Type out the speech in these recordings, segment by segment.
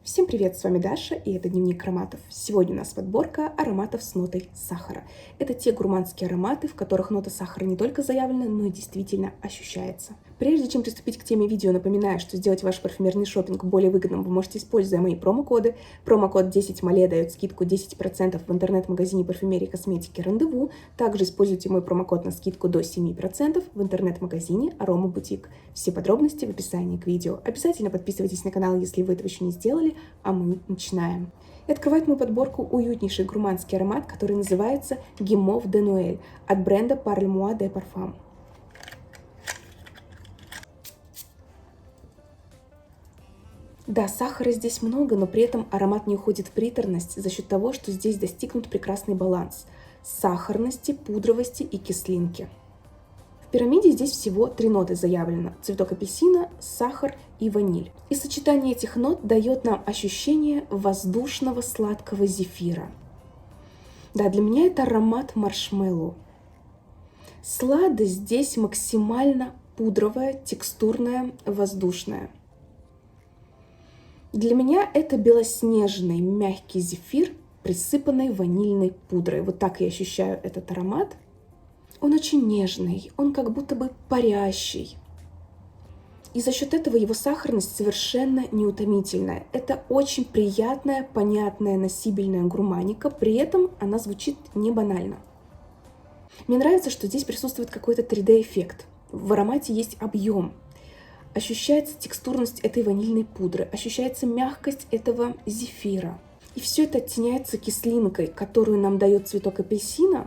Всем привет, с вами Даша, и это Дневник ароматов. Сегодня у нас подборка ароматов с нотой сахара. Это те гурманские ароматы, в которых нота сахара не только заявлена, но и действительно ощущается. Прежде чем приступить к теме видео, напоминаю, что сделать ваш парфюмерный шопинг более выгодным вы можете, используя мои промокоды. Промокод 10MALE дает скидку 10% в интернет-магазине парфюмерии и косметики Рандеву. Также используйте мой промокод на скидку до 7% в интернет-магазине Арома Бутик. Все подробности в описании к видео. Обязательно подписывайтесь на канал, если вы этого еще не сделали, а мы начинаем. И открывает мою подборку уютнейший гурманский аромат, который называется Guimauve de Noël от бренда Parle-moi de Parfum. Да, сахара здесь много, но при этом аромат не уходит в приторность за счет того, что здесь достигнут прекрасный баланс сахарности, пудровости и кислинки. В пирамиде здесь всего 3 ноты заявлено: цветок апельсина, сахар и ваниль. И сочетание этих нот дает нам ощущение воздушного сладкого зефира. Да, для меня это аромат маршмеллоу. Сладость здесь максимально пудровая, текстурная, воздушная. Для меня это белоснежный мягкий зефир, присыпанный ванильной пудрой. Вот так я ощущаю этот аромат. Он очень нежный, он как будто бы парящий. И за счет этого его сахарность совершенно неутомительная. Это очень приятная, понятная, носибельная гурманика, при этом она звучит не банально. Мне нравится, что здесь присутствует какой-то 3D-эффект. В аромате есть объем. Ощущается текстурность этой ванильной пудры, ощущается мягкость этого зефира. И все это оттеняется кислинкой, которую нам дает цветок апельсина.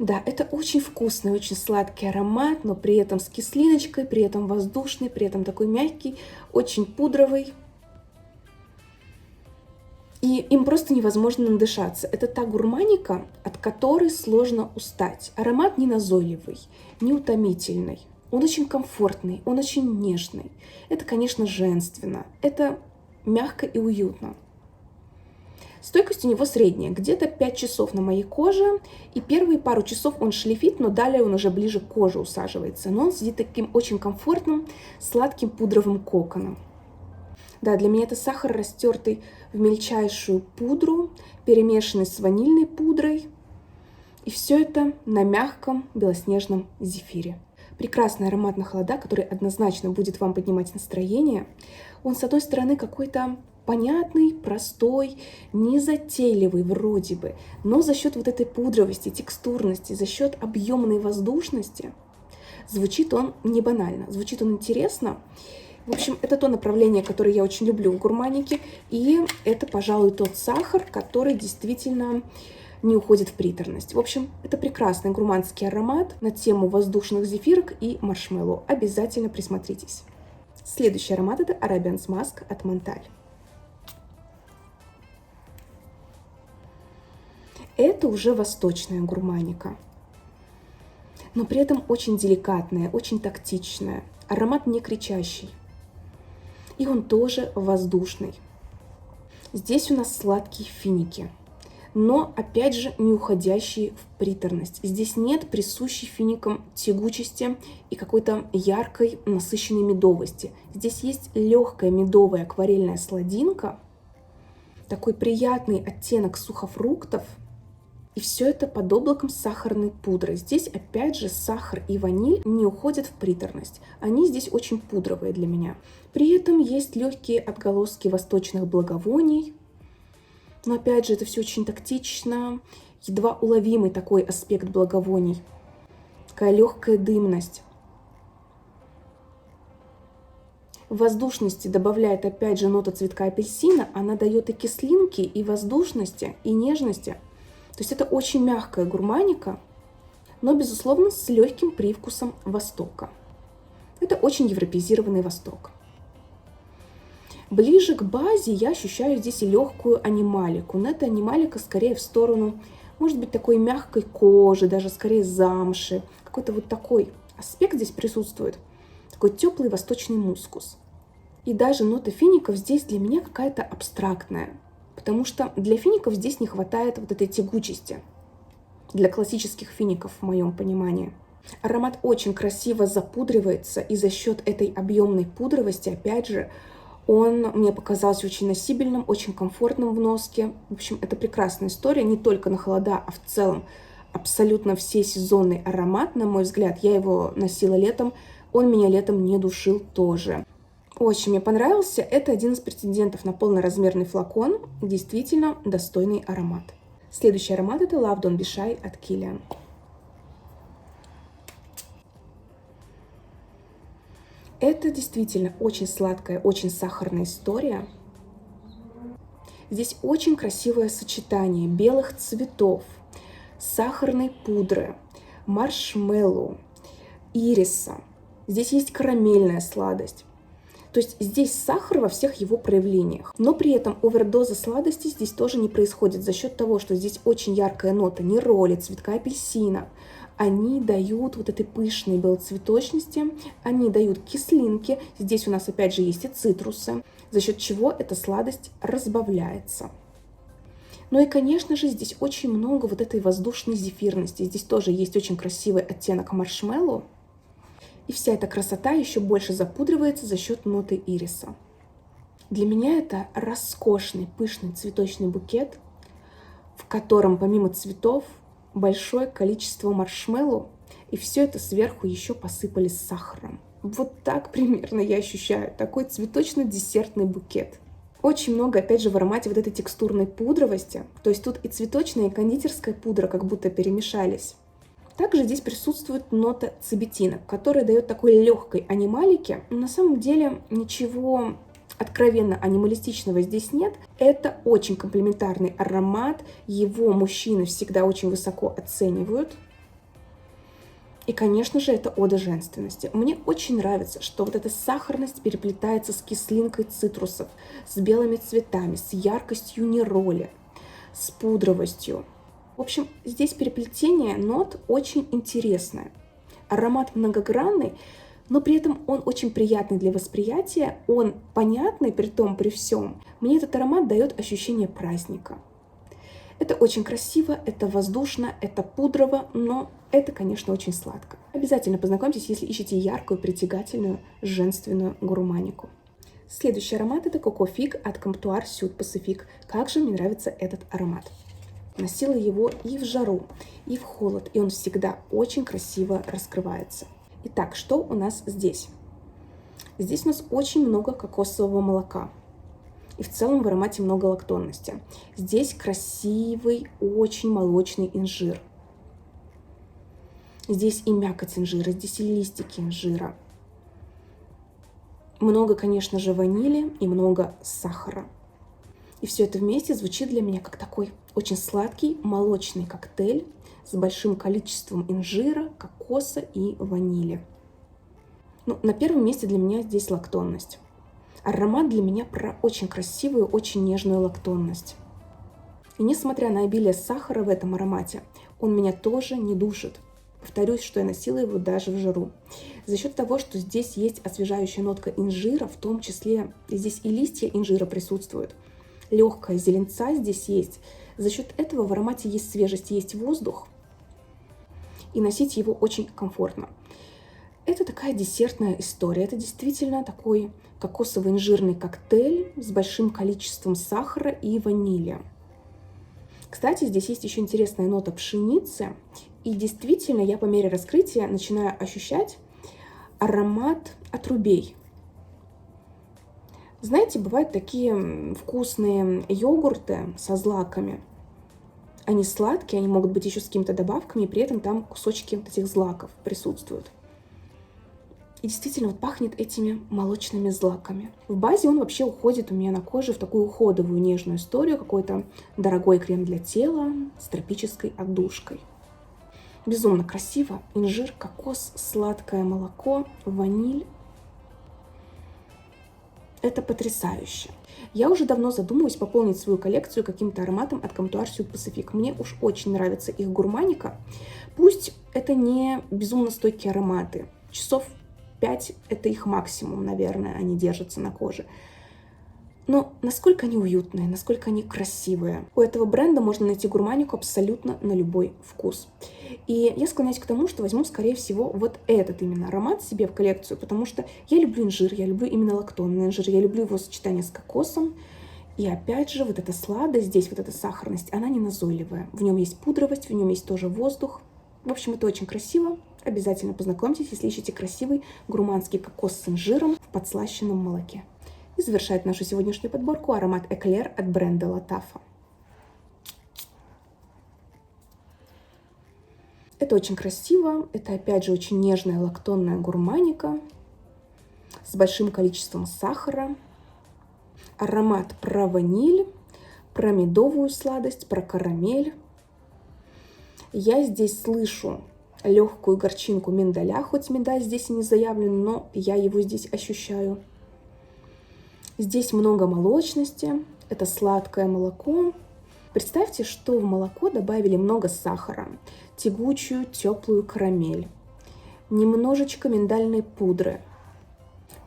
Да, это очень вкусный, очень сладкий аромат, но при этом с кислиночкой, при этом воздушный, при этом такой мягкий, очень пудровый. И им просто невозможно надышаться. Это та гурманика, от которой сложно устать. Аромат не назойливый, не утомительный. Он очень комфортный, он очень нежный. Это, конечно, женственно, это мягко и уютно. Стойкость у него средняя, где-то 5 часов на моей коже. И первые пару часов он шлифит, но далее он уже ближе к коже усаживается. Но он сидит таким очень комфортным, сладким пудровым коконом. Да, для меня это сахар, растертый в мельчайшую пудру, перемешанный с ванильной пудрой. И все это на мягком белоснежном зефире. Прекрасный аромат на холода, который однозначно будет вам поднимать настроение. Он, с одной стороны, какой-то понятный, простой, незатейливый вроде бы, но за счет вот этой пудровости, текстурности, за счет объемной воздушности звучит он не банально, звучит он интересно. В общем, это то направление, которое я очень люблю в гурманике, и это, пожалуй, тот сахар, который действительно не уходит в приторность. В общем, это прекрасный гурманский аромат на тему воздушных зефирок и маршмеллоу. Обязательно присмотритесь. Следующий аромат — это Arabians Musk от Монталь. Это уже восточная гурманика, но при этом очень деликатная, очень тактичная. Аромат не кричащий. И он тоже воздушный. Здесь у нас сладкие финики, но, опять же, не уходящие в приторность. Здесь нет присущей финикам тягучести и какой-то яркой, насыщенной медовости. Здесь есть легкая медовая акварельная сладинка, такой приятный оттенок сухофруктов, и все это под облаком сахарной пудры. Здесь, опять же, сахар и ваниль не уходят в приторность. Они здесь очень пудровые для меня. При этом есть легкие отголоски восточных благовоний. Но, опять же, это все очень тактично, едва уловимый такой аспект благовоний. Такая легкая дымность. Воздушности добавляет, опять же, нота цветка апельсина. Она дает и кислинки, и воздушности, и нежности. То есть это очень мягкая гурманика, но, безусловно, с легким привкусом Востока. Это очень европеизированный Восток. Ближе к базе я ощущаю здесь и легкую анималику, но эта анималика скорее в сторону, может быть, такой мягкой кожи, даже скорее замши. Какой-то вот такой аспект здесь присутствует, такой теплый восточный мускус. И даже нота фиников здесь для меня какая-то абстрактная, потому что для фиников здесь не хватает вот этой тягучести, для классических фиников в моем понимании. Аромат очень красиво запудривается, и за счет этой объемной пудровости, опять же, Он мне показался очень носибельным, очень комфортным в носке. В общем, это прекрасная история, не только на холода, а в целом абсолютно все сезонный аромат, на мой взгляд. Я его носила летом, он меня летом не душил тоже. Очень мне понравился. Это один из претендентов на полноразмерный флакон. Действительно достойный аромат. Следующий аромат — это Love Don't Be Shy от Kilian. Это действительно очень сладкая, очень сахарная история. Здесь очень красивое сочетание белых цветов, сахарной пудры, маршмеллоу, ириса. Здесь есть карамельная сладость. То есть здесь сахар во всех его проявлениях. Но при этом овердоза сладости здесь тоже не происходит за счет того, что здесь очень яркая нота нероли, цветка апельсина. Они дают вот этой пышной белоцветочности, они дают кислинки. Здесь у нас опять же есть и цитрусы, за счет чего эта сладость разбавляется. Ну и, конечно же, здесь очень много вот этой воздушной зефирности. Здесь тоже есть очень красивый оттенок маршмеллоу. И вся эта красота еще больше запудривается за счет ноты ириса. Для меня это роскошный, пышный цветочный букет, в котором помимо цветов большое количество маршмеллоу, и все это сверху еще посыпали сахаром. Вот так примерно я ощущаю такой цветочно-десертный букет. Очень много, опять же, в аромате вот этой текстурной пудровости. То есть тут и цветочная, и кондитерская пудра как будто перемешались. Также здесь присутствует нота цибетина, которая дает такой легкой анималики. Но на самом деле ничего откровенно анималистичного здесь нет. Это очень комплементарный аромат. Его мужчины всегда очень высоко оценивают. И, конечно же, это ода женственности. Мне очень нравится, что вот эта сахарность переплетается с кислинкой цитрусов, с белыми цветами, с яркостью нероли, с пудровостью. В общем, здесь переплетение нот очень интересное. Аромат многогранный, но при этом он очень приятный для восприятия, он понятный при всем. Мне этот аромат дает ощущение праздника. Это очень красиво, это воздушно, это пудрово, но это, конечно, очень сладко. Обязательно познакомьтесь, если ищете яркую, притягательную, женственную гурманику. Следующий аромат — это Coco Fig от Comptoir Sud Pacific. Как же мне нравится этот аромат. Носила его и в жару, и в холод, и он всегда очень красиво раскрывается. Итак, что у нас здесь? Здесь у нас очень много кокосового молока. И в целом в аромате много лактонности. Здесь красивый, очень молочный инжир. Здесь и мякоть инжира, здесь и листики инжира. Много, конечно же, ванили и много сахара. И все это вместе звучит для меня как такой очень сладкий молочный коктейль с большим количеством инжира, кокоса и ванили. Ну, на первом месте для меня здесь лактонность. Аромат для меня про очень красивую, очень нежную лактонность. И несмотря на обилие сахара в этом аромате, он меня тоже не душит. Повторюсь, что я носила его даже в жару. За счет того, что здесь есть освежающая нотка инжира, в том числе здесь и листья инжира присутствуют. Легкая зеленца здесь есть. За счет этого в аромате есть свежесть, есть воздух. И носить его очень комфортно. Это такая десертная история. Это действительно такой кокосово-инжирный коктейль с большим количеством сахара и ванили. Кстати, здесь есть еще интересная нота пшеницы. И действительно, я по мере раскрытия начинаю ощущать аромат отрубей. Знаете, бывают такие вкусные йогурты со злаками. Они сладкие, они могут быть еще с какими-то добавками, и при этом там кусочки вот этих злаков присутствуют. И действительно вот пахнет этими молочными злаками. В базе он вообще уходит у меня на коже в такую уходовую нежную историю, какой-то дорогой крем для тела с тропической отдушкой. Безумно красиво. Инжир, кокос, сладкое молоко, ваниль. Это потрясающе. Я уже давно задумываюсь пополнить свою коллекцию каким-то ароматом от Comptoir Sud Pacific. Мне уж очень нравится их гурманика. Пусть это не безумно стойкие ароматы. Часов 5 это их максимум, наверное, они держатся на коже. Но насколько они уютные, насколько они красивые. У этого бренда можно найти гурманику абсолютно на любой вкус. И я склоняюсь к тому, что возьму, скорее всего, вот этот именно аромат себе в коллекцию, потому что я люблю инжир, я люблю именно лактонный инжир, я люблю его сочетание с кокосом. И опять же, вот эта сладость, здесь вот эта сахарность, она не назойливая. В нем есть пудровость, в нем есть тоже воздух. В общем, это очень красиво. Обязательно познакомьтесь, если ищете красивый гурманский кокос с инжиром в подслащенном молоке. И завершает нашу сегодняшнюю подборку аромат Эклер от бренда Латафа. Это очень красиво, это опять же очень нежная лактонная гурманика с большим количеством сахара. Аромат про ваниль, про медовую сладость, про карамель. Я здесь слышу легкую горчинку миндаля, хоть миндаль здесь и не заявлен, но я его здесь ощущаю. Здесь много молочности, это сладкое молоко. Представьте, что в молоко добавили много сахара, тягучую теплую карамель, немножечко миндальной пудры,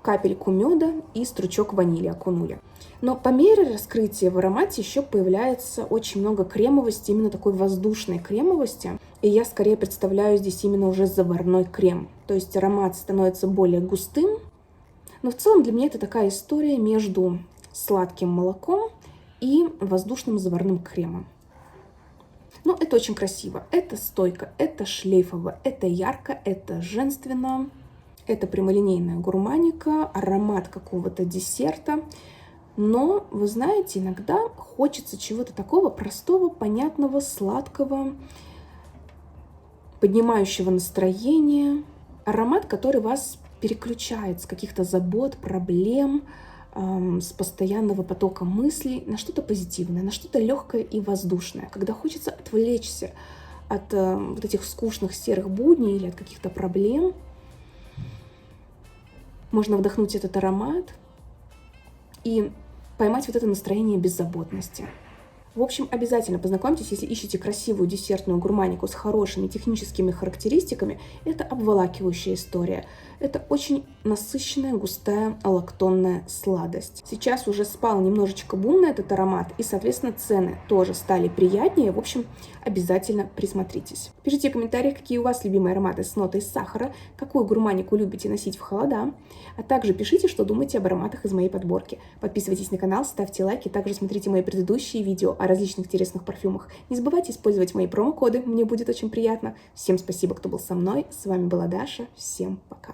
капельку меда и стручок ванили окунули. Но по мере раскрытия в аромате еще появляется очень много кремовости, именно такой воздушной кремовости. И я скорее представляю здесь именно уже заварной крем. То есть аромат становится более густым. Но в целом для меня это такая история между сладким молоком и воздушным заварным кремом. Но это очень красиво. Это стойко, это шлейфово, это ярко, это женственно. Это прямолинейная гурманика, аромат какого-то десерта. Но, вы знаете, иногда хочется чего-то такого простого, понятного, сладкого, поднимающего настроение. Аромат, который вас переключает с каких-то забот, проблем, с постоянного потока мыслей на что-то позитивное, на что-то легкое и воздушное. Когда хочется отвлечься от вот этих скучных серых будней или от каких-то проблем, можно вдохнуть этот аромат и поймать вот это настроение беззаботности. В общем, обязательно познакомьтесь, если ищете красивую десертную гурманику с хорошими техническими характеристиками. Это обволакивающая история. Это очень насыщенная, густая, лактонная сладость. Сейчас уже спал немножечко бум на этот аромат, и, соответственно, цены тоже стали приятнее. В общем, обязательно присмотритесь. Пишите в комментариях, какие у вас любимые ароматы с нотой сахара, какую гурманику любите носить в холода, а также пишите, что думаете об ароматах из моей подборки. Подписывайтесь на канал, ставьте лайки, также смотрите мои предыдущие видео о различных интересных парфюмах. Не забывайте использовать мои промокоды, мне будет очень приятно. Всем спасибо, кто был со мной. С вами была Даша. Всем пока.